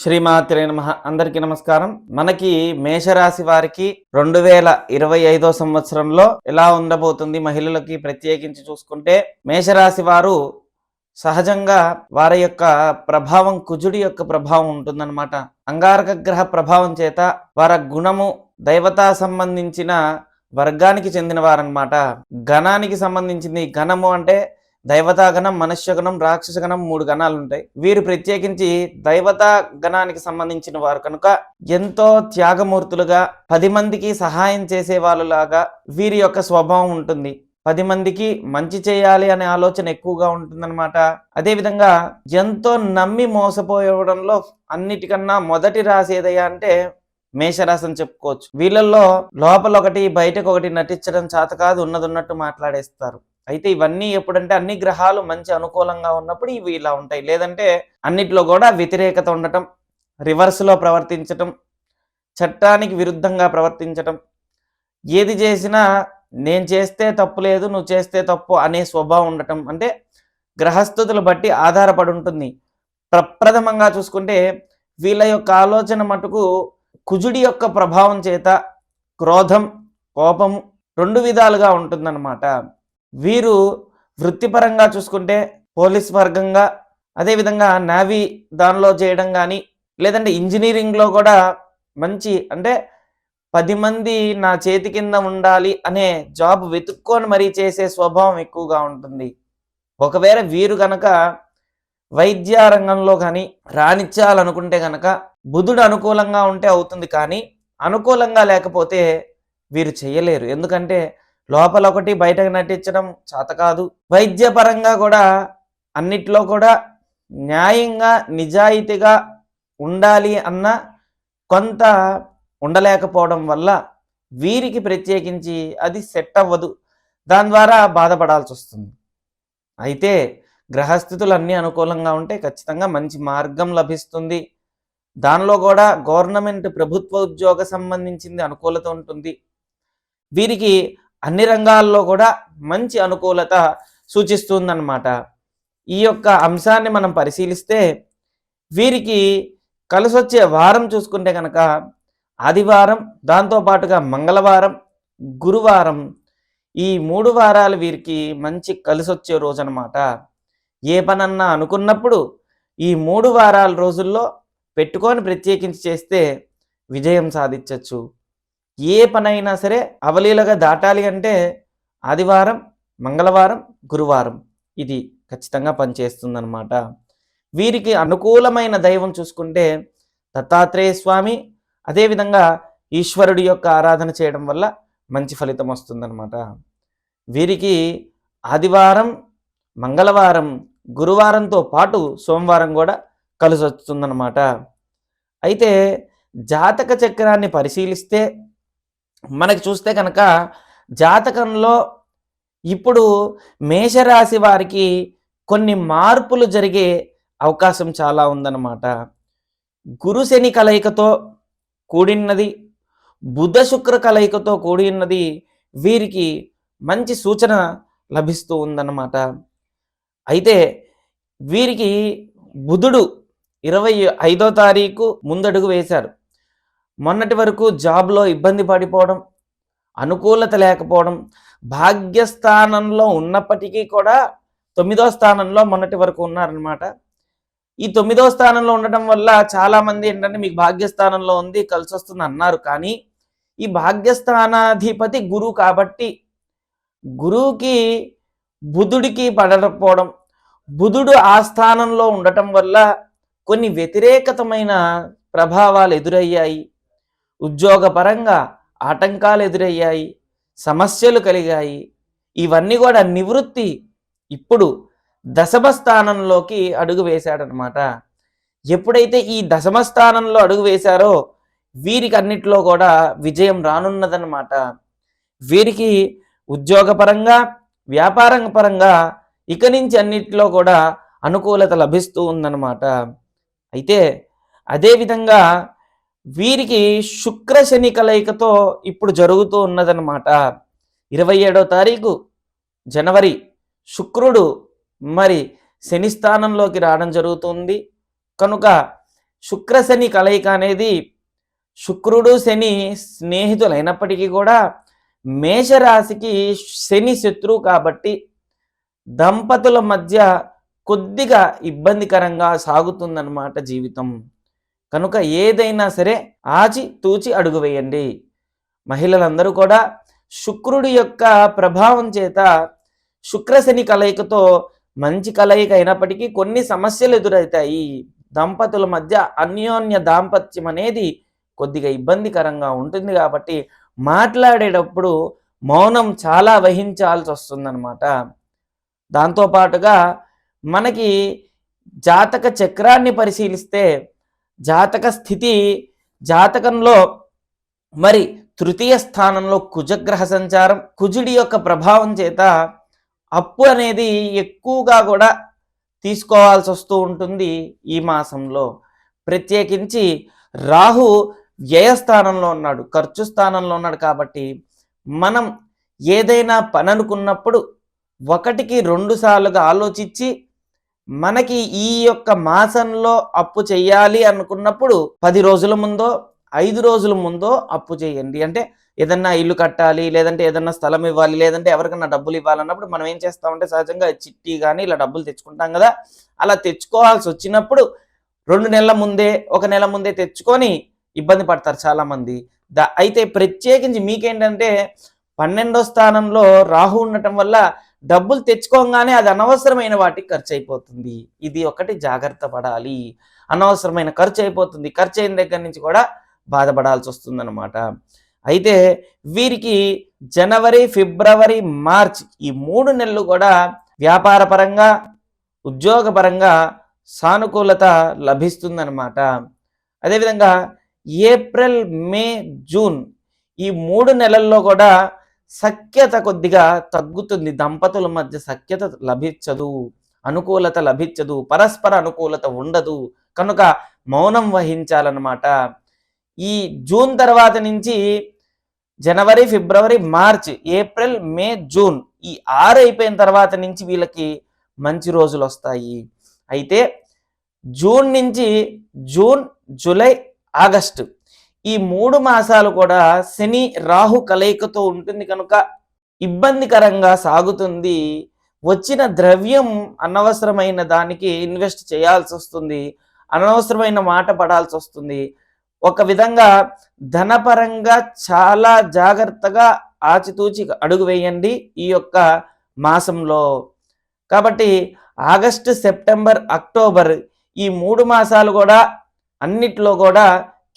శ్రీమాత్రే నమః. అందరికీ నమస్కారం. మనకి మేషరాశి వారికి 2025 సంవత్సరంలో ఎలా ఉండబోతుంది మహిళలకి ప్రత్యేకించి చూసుకుంటే, మేషరాశి వారు సహజంగా వారి యొక్క ప్రభావం కుజుడి యొక్క ప్రభావం ఉంటుందన్నమాట. అంగారక గ్రహ ప్రభావం చేత వారి గుణము దైవతా సంబంధించిన వర్గానికి చెందిన వారన్నమాట. గణానికి సంబంధించింది. గణము అంటే దైవతా గణం, మనుష్య గణం, రాక్షస గణం, 3 గణాలు ఉంటాయి. వీరు ప్రత్యేకించి దైవతా గణానికి సంబంధించిన వారు కనుక ఎంతో త్యాగమూర్తులుగా 10 మందికి సహాయం చేసే వాళ్ళలాగా వీరి యొక్క స్వభావం ఉంటుంది. 10 మందికి మంచి చేయాలి అనే ఆలోచన ఎక్కువగా ఉంటుందన్నమాట. అదేవిధంగా ఎంతో నమ్మి మోసపోవడంలో అన్నిటికన్నా మొదటి రాశి ఏదయ్యా అంటే మేషరాశి అని చెప్పుకోవచ్చు. వీళ్ళల్లో లోపల ఒకటి బయటకు ఒకటి నటించడం చేత కాదు, ఉన్నట్టు మాట్లాడేస్తారు. అయితే ఇవన్నీ ఎప్పుడంటే అన్ని గ్రహాలు మంచి అనుకూలంగా ఉన్నప్పుడు ఇవి ఇలా ఉంటాయి. లేదంటే అన్నిట్లో కూడా వ్యతిరేకత ఉండటం, రివర్స్లో ప్రవర్తించటం, చట్టానికి విరుద్ధంగా ప్రవర్తించటం, ఏది చేసినా నేను చేస్తే తప్పు లేదు, నువ్వు చేస్తే తప్పు అనే స్వభావం ఉండటం, అంటే గ్రహస్థితులు బట్టి ఆధారపడి ఉంటుంది. ప్రప్రథమంగా చూసుకుంటే వీళ్ళ యొక్క ఆలోచన మటుకు కుజుడి యొక్క ప్రభావం చేత క్రోధం, కోపము 2 విధాలుగా ఉంటుందన్నమాట. వీరు వృత్తిపరంగా చూసుకుంటే పోలీస్ వర్గంగా, అదేవిధంగా నావీ దానిలో చేయడం కానీ, లేదంటే ఇంజనీరింగ్లో కూడా మంచి అంటే 10 మంది నా చేతి కింద ఉండాలి అనే జాబ్ వెతుక్కొని మరీ చేసే స్వభావం ఎక్కువగా ఉంటుంది. ఒకవేళ వీరు కనుక వైద్య రంగంలో కానీ రాణించాలనుకుంటే కనుక బుధుడు అనుకూలంగా ఉంటే అవుతుంది, కానీ అనుకూలంగా లేకపోతే వీరు చేయలేరు. ఎందుకంటే లోపల ఒకటి బయటకు నటించడం చేత కాదు. వైద్యపరంగా కూడా అన్నిట్లో కూడా న్యాయంగా నిజాయితీగా ఉండాలి అన్న కొంత ఉండలేకపోవడం వల్ల వీరికి ప్రత్యేకించి అది సెట్ అవ్వదు. దాని ద్వారా బాధపడాల్సి వస్తుంది. అయితే గ్రహస్థితులు అన్నీ అనుకూలంగా ఉంటే ఖచ్చితంగా మంచి మార్గం లభిస్తుంది. దానిలో కూడా గవర్నమెంట్ ప్రభుత్వ ఉద్యోగ సంబంధించింది అనుకూలత ఉంటుంది. వీరికి అన్ని రంగాల్లో కూడా మంచి అనుకూలత సూచిస్తుందన్నమాట. ఈ యొక్క అంశాన్ని మనం పరిశీలిస్తే వీరికి కలిసొచ్చే వారం చూసుకుంటే కనుక ఆదివారం, దాంతోపాటుగా మంగళవారం, గురువారం, ఈ 3 వారాలు వీరికి మంచి కలిసొచ్చే రోజు అన్నమాట. ఏ పనన్నా అనుకున్నప్పుడు ఈ 3 వారాల రోజుల్లో పెట్టుకొని ప్రత్యేకించి చేస్తే విజయం సాధించవచ్చు. ఏ పనైనా సరే అవలీలగా దాటాలి అంటే ఆదివారం, మంగళవారం, గురువారం ఇది ఖచ్చితంగా పనిచేస్తుందన్నమాట. వీరికి అనుకూలమైన దైవం చూసుకుంటే దత్తాత్రేయ స్వామి, అదేవిధంగా ఈశ్వరుడి యొక్క ఆరాధన చేయడం వల్ల మంచి ఫలితం వస్తుందన్నమాట. వీరికి ఆదివారం, మంగళవారం, గురువారంతో పాటు సోమవారం కూడా కలిసి వస్తుందన్నమాట. అయితే జాతక చక్రాన్ని పరిశీలిస్తే మనకి చూస్తే కనుక జాతకంలో ఇప్పుడు మేషరాశి వారికి కొన్ని మార్పులు జరిగే అవకాశం చాలా ఉందన్నమాట. గురు శని కలయికతో కూడినది, బుధ శుక్ర కలయికతో కూడినది వీరికి మంచి సూచన లభిస్తూ ఉందన్నమాట. అయితే వీరికి బుధుడు 25వ తారీఖు ముందడుగు వేశారు. మొన్నటి వరకు జాబ్లో ఇబ్బంది పడిపోవడం, అనుకూలత లేకపోవడం, భాగ్యస్థానంలో ఉన్నప్పటికీ కూడా 9వ స్థానంలో మొన్నటి వరకు ఉన్నారనమాట. ఈ 9వ స్థానంలో ఉండటం వల్ల చాలామంది ఏంటంటే మీకు భాగ్యస్థానంలో ఉంది కలిసి వస్తుంది అన్నారు. కానీ ఈ భాగ్యస్థానాధిపతి గురువు కాబట్టి గురువుకి బుధుడికి పడకపోవడం, బుధుడు ఆ స్థానంలో ఉండటం వల్ల కొన్ని వ్యతిరేకతమైన ప్రభావాలు ఎదురయ్యాయి. ఉద్యోగపరంగా ఆటంకాలు ఎదురయ్యాయి, సమస్యలు కలిగాయి. ఇవన్నీ కూడా నివృత్తి ఇప్పుడు దశమ స్థానంలోకి అడుగు వేశాడనమాట. ఎప్పుడైతే ఈ దశమ స్థానంలో అడుగు వేశారో వీరికి అన్నిట్లో కూడా విజయం రానున్నదన్నమాట. వీరికి ఉద్యోగపరంగా, వ్యాపారం పరంగా ఇక నుంచి అన్నిట్లో కూడా అనుకూలత లభిస్తూ ఉందన్నమాట. అయితే అదేవిధంగా వీరికి శుక్ర శని కలయికతో ఇప్పుడు జరుగుతూ ఉన్నదన్నమాట. 27వ తారీఖు జనవరి శుక్రుడు మరి శని స్థానంలోకి రావడం జరుగుతుంది. కనుక శుక్ర శని కలయిక అనేది శుక్రుడు శని స్నేహితులైనప్పటికీ కూడా మేషరాశికి శని శత్రువు కాబట్టి దంపతుల మధ్య కొద్దిగా ఇబ్బందికరంగా సాగుతుందన్నమాట జీవితం. కనుక ఏదైనా సరే ఆచి తూచి అడుగు వేయండి. మహిళలందరూ కూడా శుక్రుడి యొక్క ప్రభావం చేత శుక్రశని కలయికతో మంచి కలయిక అయినప్పటికీ కొన్ని సమస్యలు ఎదురవుతాయి. దంపతుల మధ్య అన్యోన్య దాంపత్యం అనేది కొద్దిగా ఇబ్బందికరంగా ఉంటుంది కాబట్టి మాట్లాడేటప్పుడు మౌనం చాలా వహించాల్సి వస్తుందన్నమాట. దాంతోపాటుగా మనకి జాతక చక్రాన్ని పరిశీలిస్తే జాతక స్థితి జాతకంలో మరి తృతీయ స్థానంలో కుజగ్రహ సంచారం, కుజుడి యొక్క ప్రభావం చేత అప్పు అనేది ఎక్కువగా కూడా తీసుకోవాల్సి వస్తూ ఉంటుంది ఈ మాసంలో. ప్రత్యేకించి రాహు వ్యయస్థానంలో ఉన్నాడు, ఖర్చు స్థానంలో ఉన్నాడు కాబట్టి మనం ఏదైనా పని అనుకున్నప్పుడు ఒకటికి 2 సార్లుగా ఆలోచించి మనకి ఈ యొక్క మాసంలో అప్పు చెయ్యాలి అనుకున్నప్పుడు 10 రోజుల ముందో 5 రోజుల ముందో అప్పు చేయండి. అంటే ఏదన్నా ఇల్లు కట్టాలి, లేదంటే ఏదన్నా స్థలం ఇవ్వాలి, లేదంటే ఎవరికన్నా డబ్బులు ఇవ్వాలన్నప్పుడు మనం ఏం చేస్తామంటే సహజంగా చిట్టి కానీ ఇలా డబ్బులు తెచ్చుకుంటాం కదా. అలా తెచ్చుకోవాల్సి వచ్చినప్పుడు 2 నెలల ముందే 1 నెల ముందే తెచ్చుకొని ఇబ్బంది పడతారు చాలామంది. అయితే ప్రత్యేకించి మీకేంటంటే 12వ స్థానంలో రాహు ఉండటం వల్ల డబ్బులు తెచ్చుకోగానే అది అనవసరమైన వాటికి ఖర్చు అయిపోతుంది. ఇది ఒకటి జాగ్రత్త పడాలి. అనవసరమైన ఖర్చు అయిపోతుంది. ఖర్చు అయిన దగ్గర నుంచి కూడా బాధపడాల్సి వస్తుందన్నమాట. అయితే వీరికి జనవరి, ఫిబ్రవరి, మార్చ్ ఈ 3 నెలలు కూడా వ్యాపార పరంగా ఉద్యోగపరంగా సానుకూలత లభిస్తుందన్నమాట. అదేవిధంగా ఏప్రిల్, మే, జూన్ ఈ 3 నెలల్లో కూడా సఖ్యత కొద్దిగా తగ్గుతుంది. దంపతుల మధ్య సఖ్యత లభించదు, అనుకూలత లభించదు, పరస్పర అనుకూలత ఉండదు. కనుక మౌనం వహించాలన్నమాట. ఈ జూన్ తర్వాత నుంచి జనవరి, ఫిబ్రవరి, మార్చ్, ఏప్రిల్, మే, జూన్ ఈ 6 అయిపోయిన తర్వాత నుంచి వీళ్ళకి మంచి రోజులు వస్తాయి. అయితే జూన్ నుంచి జూన్, జూలై, ఆగస్టు ఈ 3 మాసాలు కూడా శని రాహు కలయికతో ఉంటుంది కనుక ఇబ్బందికరంగా సాగుతుంది. వచ్చిన ద్రవ్యం అనవసరమైన దానికి ఇన్వెస్ట్ చేయాల్సి వస్తుంది, అనవసరమైన మాట పడాల్సి వస్తుంది. ఒక విధంగా ధనపరంగా చాలా జాగ్రత్తగా ఆచితూచి అడుగు వేయండి ఈ యొక్క మాసంలో. కాబట్టి ఆగస్టు, సెప్టెంబర్, అక్టోబర్ ఈ 3 మాసాలు కూడా అన్నిట్లో కూడా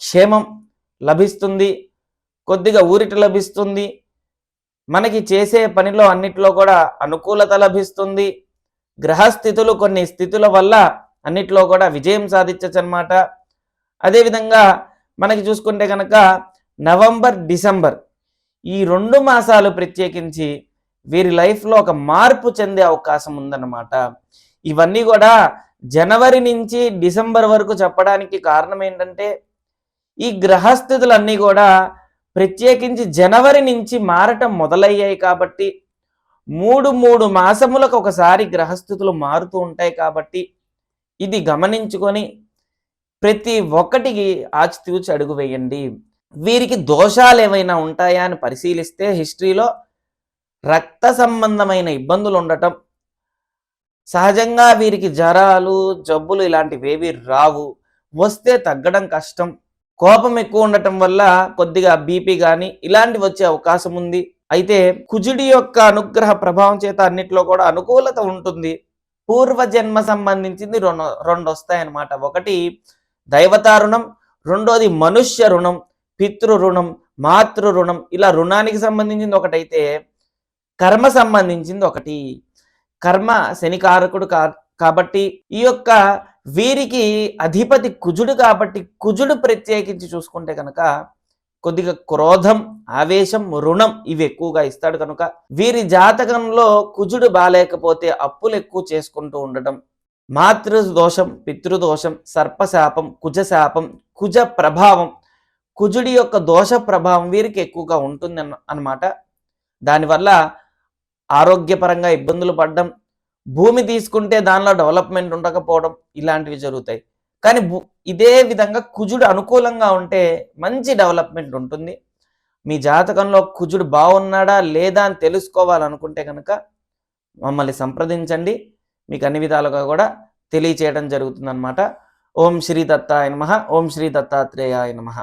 క్షేమం లభిస్తుంది, కొద్దిగా ఊరిట లభిస్తుంది. మనకి చేసే పనిలో అన్నిట్లో కూడా అనుకూలత లభిస్తుంది. గ్రహస్థితులు కొన్ని స్థితుల వల్ల అన్నిట్లో కూడా విజయం సాధించచ్చు అన్నమాట. అదేవిధంగా మనకి చూసుకుంటే కనుక నవంబర్, డిసెంబర్ ఈ 2 మాసాలు ప్రత్యేకించి వీరి లైఫ్లో ఒక మార్పు చెందే అవకాశం ఉందన్నమాట. ఇవన్నీ కూడా జనవరి నుంచి డిసెంబర్ వరకు చెప్పడానికి కారణం ఏంటంటే ఈ గ్రహస్థితులన్నీ కూడా ప్రత్యేకించి జనవరి నుంచి మారటం మొదలయ్యాయి కాబట్టి 3 మాసములకు ఒకసారి గ్రహస్థితులు మారుతూ ఉంటాయి కాబట్టి ఇది గమనించుకొని ప్రతి ఒక్కటికి ఆచితూచి అడుగు వేయండి. వీరికి దోషాలు ఏమైనా ఉంటాయా అని పరిశీలిస్తే హిస్టరీలో రక్త సంబంధమైన ఇబ్బందులు ఉండటం, సహజంగా వీరికి జ్వరాలు, జబ్బులు ఇలాంటివేవి రావు, వస్తే తగ్గడం కష్టం. కోపం ఎక్కువ ఉండటం వల్ల కొద్దిగా బీపీ కానీ ఇలాంటివి వచ్చే అవకాశం ఉంది. అయితే కుజుడి యొక్క అనుగ్రహ ప్రభావం చేత అన్నిట్లో కూడా అనుకూలత ఉంటుంది. పూర్వజన్మ సంబంధించింది 2 వస్తాయన్నమాట. ఒకటి దైవతా రుణం, రెండోది మనుష్య రుణం, పితృ రుణం, మాతృ రుణం. ఇలా రుణానికి సంబంధించింది ఒకటైతే కర్మ సంబంధించింది ఒకటి. కర్మ శనికారకుడు కాబట్టి ఈ యొక్క వీరికి అధిపతి కుజుడు కాబట్టి కుజుడు ప్రత్యేకించి చూసుకుంటే కనుక కొద్దిగా క్రోధం, ఆవేశం, రుణం ఇవి ఎక్కువగా ఇస్తాడు. కనుక వీరి జాతకంలో కుజుడు బాలేకపోతే అప్పులు ఎక్కువ చేసుకుంటూ ఉండటం, మాతృదోషం, పితృదోషం, సర్పశాపం, కుజశాపం, కుజ ప్రభావం, కుజుడి యొక్క దోష ప్రభావం వీరికి ఎక్కువగా ఉంటుంది అన్నమాట. దానివల్ల ఆరోగ్యపరంగా ఇబ్బందులు పడడం, భూమి తీసుకుంటే దానిలో డెవలప్మెంట్ ఉండకపోవడం ఇలాంటివి జరుగుతాయి. కానీ ఇదే విధంగా కుజుడు అనుకూలంగా ఉంటే మంచి డెవలప్మెంట్ ఉంటుంది. మీ జాతకంలో కుజుడు బాగున్నాడా లేదా అని తెలుసుకోవాలనుకుంటే కనుక మమ్మల్ని సంప్రదించండి. మీకు అన్ని విధాలుగా కూడా తెలియచేయడం జరుగుతుందన్నమాట. ఓం శ్రీ దత్తాయ నమః. ఓం శ్రీ దత్తాత్రేయాయ నమః.